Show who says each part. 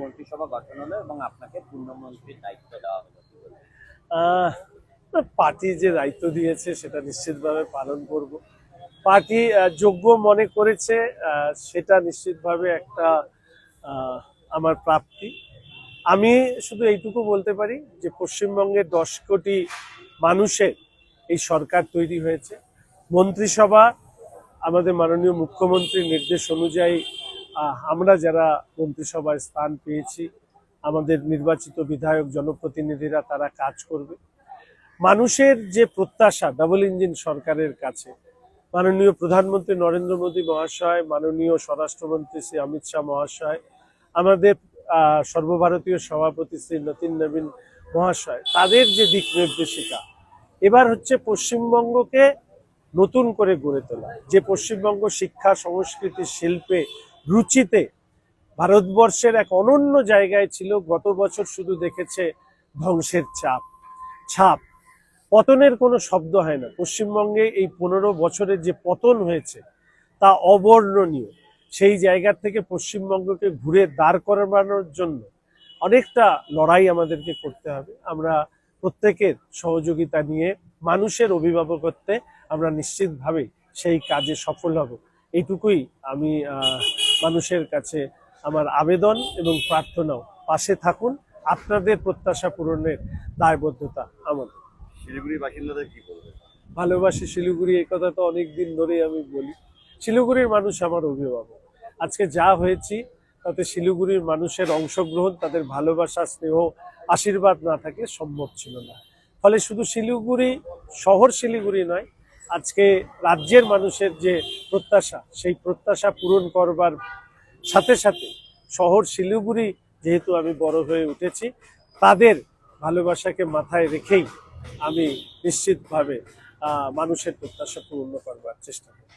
Speaker 1: মন্ত্রিসভা গঠন হলো এবং আপনাকে পূর্ণমন্ত্রীর দায়িত্ব দেওয়া হলো, কি বলবেন?
Speaker 2: আহ, পার্টি যে দায়িত্ব দিয়েছে সেটা নিশ্চিতভাবে পালন করব। পার্টি যোগ্য মনে করেছে, সেটা নিশ্চিতভাবে একটা আহ, আমার প্রাপ্তি। আমি শুধু এইটুকু বলতে পারি যে পশ্চিমবঙ্গের 10 কোটি মানুষের এই সরকার তৈরি হয়েছে। মন্ত্রিসভা আমাদের মাননীয় মুখ্যমন্ত্রীর নির্দেশ অনুযায়ী আমরা যারা মন্ত্রিসভায় স্থান পেয়েছি, আমাদের নির্বাচিত বিধায়ক জনপ্রতিনিধিরা তারা কাজ করবে। মানুষের যে প্রত্যাশা ডাবল ইঞ্জিন সরকারের কাছে, মাননীয় প্রধানমন্ত্রী নরেন্দ্র মোদী মহাশয়, মাননীয় স্বরাষ্ট্রমন্ত্রী শ্রী অমিত শাহ মহাশয়, আমাদের সর্বভারতীয় সভাপতি শ্রী নতীন নবীন মহাশয়, তাদের যে দিক নির্দেশিকা এবার হচ্ছে পশ্চিমবঙ্গকে নতুন করে গড়ে তোলা। যে পশ্চিমবঙ্গ শিক্ষা, সংস্কৃতি, শিল্পে, রুচিতে ভারতবর্ষের এক অনন্য জায়গায় ছিল, গত বছর শুধু দেখেছে ধ্বংসের ছাপ। পতনের কোনো শব্দ হয় না। পশ্চিমবঙ্গে এই 15 বছরের যে পতন হয়েছে তা অবর্ণনীয়। সেই জায়গা থেকে পশ্চিমবঙ্গকে ঘুরে দাঁড় করানোর জন্য অনেকটা লড়াই আমাদেরকে করতে হবে। আমরা প্রত্যেকের সহযোগিতা নিয়ে মানুষের অভিভাবকত্বে আমরা নিশ্চিতভাবে সেই কাজে সফল হব, এইটুকুই আমি মানুষের কাছে আমার আবেদন এবং প্রার্থনাও। পাশে থাকুন, আপনাদের প্রত্যাশা পূরণের দায়বদ্ধতা আমাদের।
Speaker 3: শিলিগুড়ির বাসিন্দাদের কি বলবেন?
Speaker 2: ভালোবাসি শিলিগুড়ি, এই কথা তো অনেকদিন ধরেই আমি বলি। শিলিগুড়ির মানুষ আমার অভিভাবক। আজকে যা হয়েছি তাতে শিলিগুড়ির মানুষের অংশগ্রহণ, তাদের ভালোবাসা, স্নেহ, আশীর্বাদ না থাকলে সম্ভব ছিল না। ফলে শুধু শিলিগুড়ি শহর শিলিগুড়ি নয়, আজকে রাজ্যের মানুষের যে প্রত্যাশা, সেই প্রত্যাশা পূরণ করবার সাথে সাথে শহর শিলিগুড়ি যেহেতু আমি বড় হয়ে উঠেছি, তাদের ভালোবাসাকে মাথায় রেখেই আমি নিশ্চিতভাবে মানুষের প্রত্যাশা পূর্ণ করবার চেষ্টা করি।